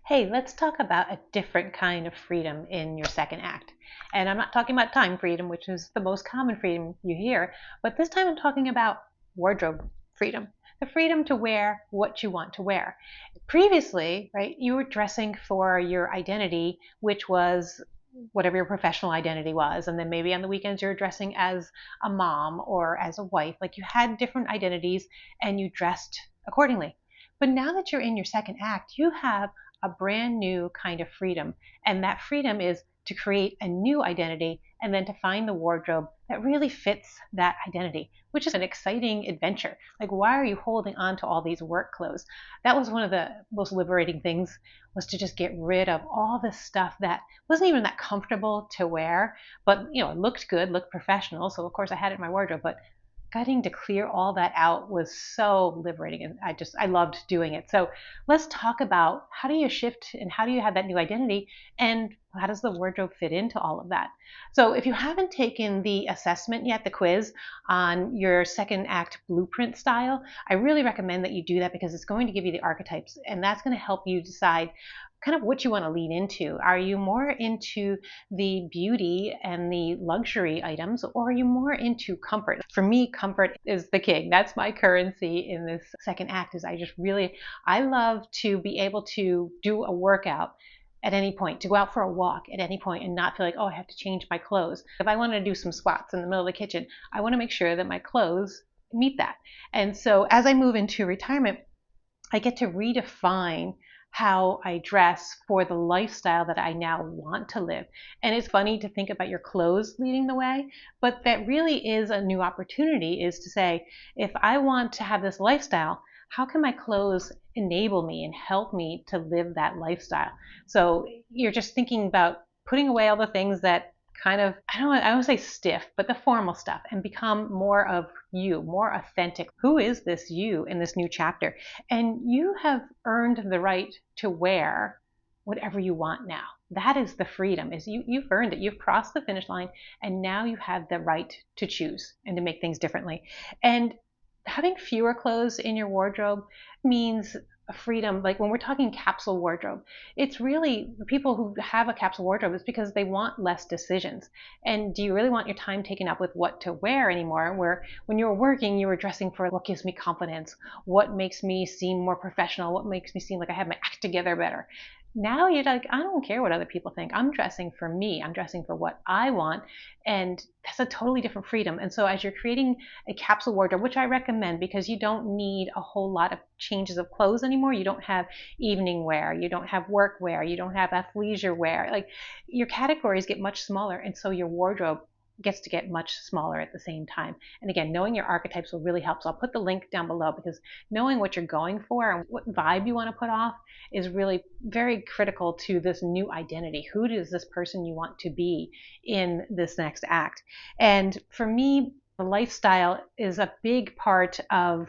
Hey, let's talk about a different kind of freedom in your second act. And I'm not talking about time freedom, which is the most common freedom you hear, but this time I'm talking about wardrobe freedom. The freedom to wear what you want to wear. Previously, right, you were dressing for your identity, which was whatever your professional identity was. And then maybe on the weekends you're dressing as a mom or as a wife. Like you had different identities and you dressed accordingly. But now that you're in your second act, you have a brand new kind of freedom. And that freedom is to create a new identity and then to find the wardrobe that really fits that identity, which is an exciting adventure. Like, why are you holding on to all these work clothes? That was one of the most liberating things, was to just get rid of all this stuff that wasn't even that comfortable to wear, but it looked good, looked professional. So of course I had it in my wardrobe, but getting to clear all that out was so liberating, and I loved doing it. So let's talk about, how do you shift and how do you have that new identity, and how does the wardrobe fit into all of that? So if you haven't taken the assessment yet, the quiz on your second act blueprint style, I really recommend that you do that, because it's going to give you the archetypes, and that's going to help you decide kind of what you want to lean into. Are you more into the beauty and the luxury items, or are you more into comfort? For me, comfort is the king. That's my currency in this second act. Is I love to be able to do a workout at any point, to go out for a walk at any point and not feel like, oh, I have to change my clothes. If I wanted to do some squats in the middle of the kitchen, I want to make sure that my clothes meet that. And so as I move into retirement, I get to redefine how I dress for the lifestyle that I now want to live. And it's funny to think about your clothes leading the way, but that really is a new opportunity, is to say, if I want to have this lifestyle, how can my clothes enable me and help me to live that lifestyle? So you're just thinking about putting away all the things that kind of, I don't say stiff, but the formal stuff, and become more of you, more authentic. Who is this you in this new chapter? And you have earned the right to wear whatever you want now. That is the freedom, is you've earned it. You've crossed the finish line, and now you have the right to choose and to make things differently. And having fewer clothes in your wardrobe means freedom. Like when we're talking capsule wardrobe, it's really, the people who have a capsule wardrobe is because they want less decisions. And do you really want your time taken up with what to wear anymore? Where when you were working, you were dressing for what gives me confidence, what makes me seem more professional, what makes me seem like I have my act together better. Now you're like, I don't care what other people think. I'm dressing for me. I'm dressing for what I want. And that's a totally different freedom. And so as you're creating a capsule wardrobe, which I recommend, because you don't need a whole lot of changes of clothes anymore. You don't have evening wear, you don't have work wear, you don't have athleisure wear. Like, your categories get much smaller, and so your wardrobe gets to get much smaller at the same time. And again, knowing your archetypes will really help. So I'll put the link down below, because knowing what you're going for and what vibe you want to put off is really very critical to this new identity. Who is this person you want to be in this next act? And for me, the lifestyle is a big part of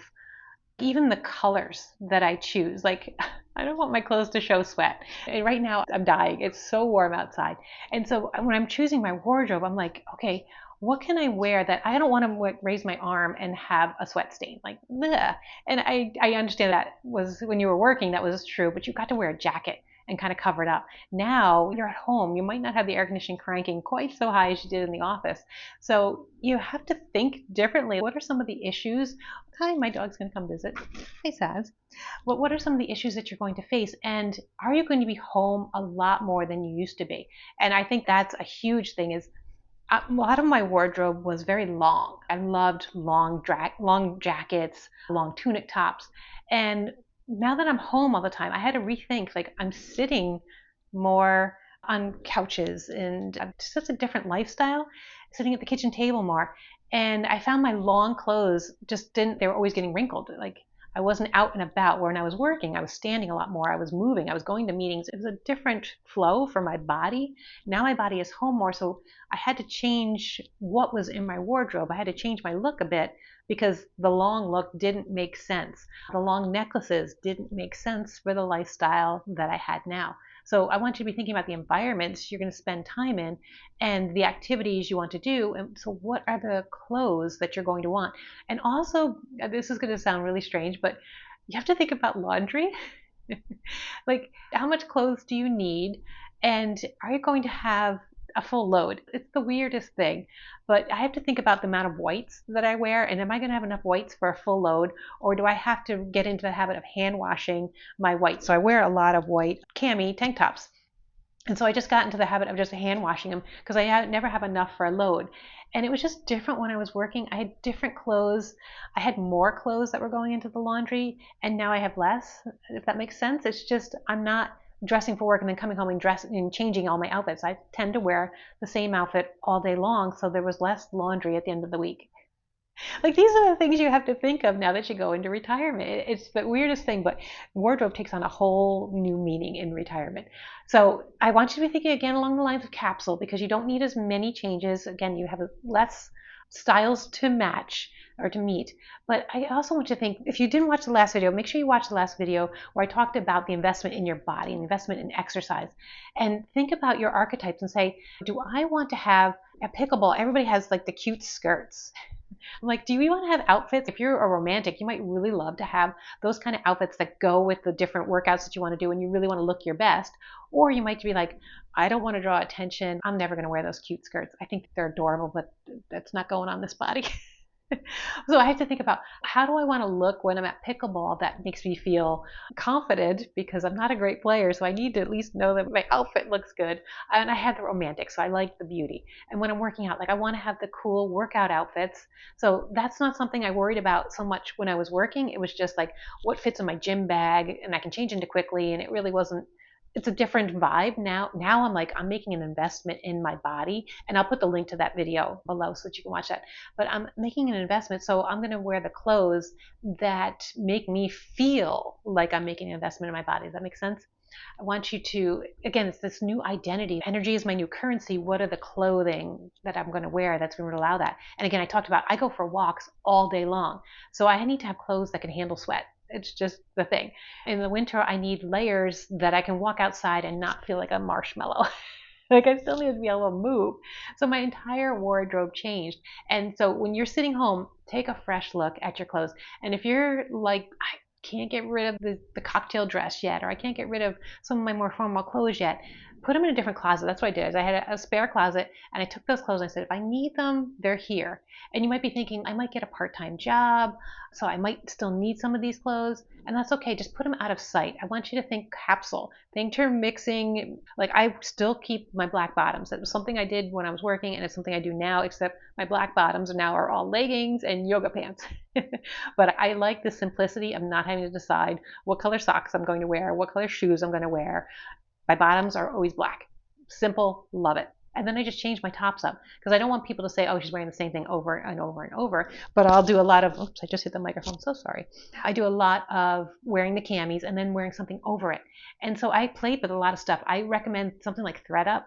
even the colors that I choose. Like, I don't want my clothes to show sweat. And right now I'm dying. It's so warm outside. And so when I'm choosing my wardrobe, I'm like, okay, what can I wear that I don't want to raise my arm and have a sweat stain? Like, bleh. And I understand that was when you were working, that was true, but you got to wear a jacket and kind of cover it up. Now you're at home, you might not have the air conditioning cranking quite so high as you did in the office. So you have to think differently. What are some of the issues? Hi, my dog's going to come visit. Hi, Saz. What are some of the issues that you're going to face? And are you going to be home a lot more than you used to be? And I think that's a huge thing, is a lot of my wardrobe was very long. I loved long jackets, long tunic tops. And now that I'm home all the time, I had to rethink, like, I'm sitting more on couches, and it's just a different lifestyle, sitting at the kitchen table more. And I found my long clothes just didn't, they were always getting wrinkled. Like, I wasn't out and about. When I was working, I was standing a lot more. I was moving. I was going to meetings. It was a different flow for my body. Now my body is home more. So I had to change what was in my wardrobe. I had to change my look a bit, because the long look didn't make sense. The long necklaces didn't make sense for the lifestyle that I had now. So I want you to be thinking about the environments you're going to spend time in and the activities you want to do. And so what are the clothes that you're going to want? And also, this is going to sound really strange, but you have to think about laundry. Like, how much clothes do you need? And are you going to have a full load? It's the weirdest thing. But I have to think about the amount of whites that I wear. And am I going to have enough whites for a full load? Or do I have to get into the habit of hand washing my whites? So I wear a lot of white cami tank tops. And so I just got into the habit of just hand washing them because never have enough for a load. And it was just different when I was working. I had different clothes. I had more clothes that were going into the laundry, and now I have less, if that makes sense. It's just I'm not dressing for work and then coming home and dressing and changing all my outfits. I tend to wear the same outfit all day long, so there was less laundry at the end of the week. Like these are the things you have to think of now that you go into retirement. It's the weirdest thing, but wardrobe takes on a whole new meaning in retirement. So I want you to be thinking again along the lines of capsule because you don't need as many changes. Again, you have less styles to match or to meet. But I also want you to think, if you didn't watch the last video, make sure you watch the last video where I talked about the investment in your body and investment in exercise. And think about your archetypes and say, do I want to have a pickleball? Everybody has like the cute skirts. I'm like, do you want to have outfits? If you're a romantic, you might really love to have those kind of outfits that go with the different workouts that you want to do and you really want to look your best. Or you might be like, I don't want to draw attention. I'm never going to wear those cute skirts. I think they're adorable, but that's not going on this body. So I have to think about how do I want to look when I'm at pickleball that makes me feel confident because I'm not a great player, so I need to at least know that my outfit looks good. And I have the romantic, so I like the beauty. And when I'm working out, like I want to have the cool workout outfits. So that's not something I worried about so much when I was working. It was just like what fits in my gym bag and I can change into quickly. And it really wasn't it's a different vibe now. I'm like I'm making an investment in my body, and I'll put the link to that video below so that you can watch that. But I'm making an investment, so I'm going to wear the clothes that make me feel like I'm making an investment in my body. Does that make sense? I want you to, again, it's this new identity. Energy is my new currency. What are the clothing that I'm going to wear that's going to allow that? And again, I talked about I go for walks all day long, so I need to have clothes that can handle sweat. It's just the thing. In the winter, I need layers that I can walk outside and not feel like a marshmallow. Like I still need to be able to move. So my entire wardrobe changed. And so when you're sitting home, take a fresh look at your clothes. And if you're like, I can't get rid of the cocktail dress yet, or I can't get rid of some of my more formal clothes yet, put them in a different closet. That's what I did. Is I had a spare closet, and I took those clothes and I said, if I need them, they're here. And you might be thinking, I might get a part-time job, so I might still need some of these clothes, and that's okay. Just put them out of sight. I want you to think capsule. Think mixing. Like I still keep my black bottoms. That was something I did when I was working, and it's something I do now. Except my black bottoms now are all leggings and yoga pants. But I like the simplicity of not having to decide what color socks I'm going to wear, what color shoes I'm going to wear. My bottoms are always black. Simple, love it. And then I just change my tops up because I don't want people to say, oh, she's wearing the same thing over and over and over. But I'll do a lot of, oops, I just hit the microphone, so sorry. I do a lot of wearing the camis and then wearing something over it. And so I played with a lot of stuff. I recommend something like ThredUp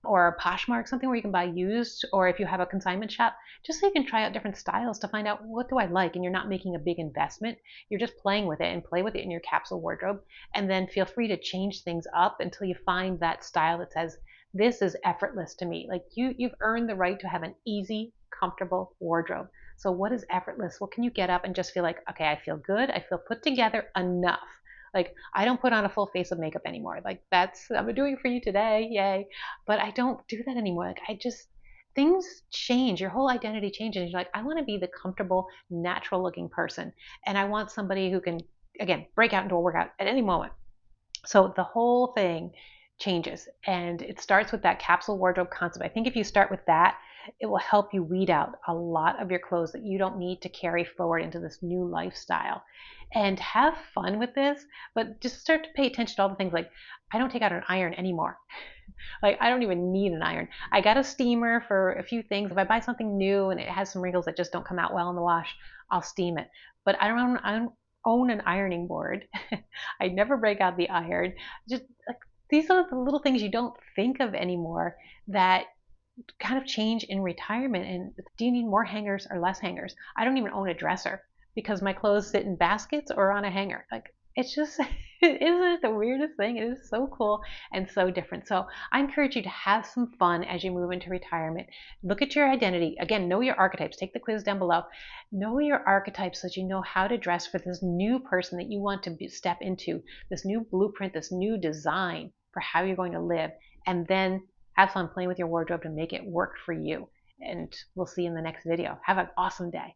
or Poshmark, something where you can buy used, or if you have a consignment shop, just so you can try out different styles to find out what do I like, and you're not making a big investment. You're just playing with it and play with it in your capsule wardrobe, and then feel free to change things up until you find that style that says, this is effortless to me. Like you've earned the right to have an easy, comfortable wardrobe. So what is effortless? What can you get up and just feel like, okay, I feel good, I feel put together enough. Like I don't put on a full face of makeup anymore. Like I'm doing it for you today, yay. But I don't do that anymore. Like I just things change. Your whole identity changes. You're like, I want to be the comfortable, natural looking person. And I want somebody who can, again, break out into a workout at any moment. So the whole thing changes. And it starts with that capsule wardrobe concept. I think if you start with that, it will help you weed out a lot of your clothes that you don't need to carry forward into this new lifestyle. And have fun with this, but just start to pay attention to all the things like I don't take out an iron anymore. Like I don't even need an iron. I got a steamer for a few things. If I buy something new and it has some wrinkles that just don't come out well in the wash, I'll steam it. But I don't own an ironing board. I never break out the iron. Just like these are the little things you don't think of anymore that kind of change in retirement. And do you need more hangers or less hangers? I don't even own a dresser because my clothes sit in baskets or on a hanger. Like It's just, isn't it the weirdest thing? It is so cool and so different. So I encourage you to have some fun as you move into retirement. Look at your identity. Again, know your archetypes. Take the quiz down below. Know your archetypes so that you know how to dress for this new person that you want to step into, this new blueprint, this new design for how you're going to live. And then have fun playing with your wardrobe to make it work for you. And we'll see you in the next video. Have an awesome day.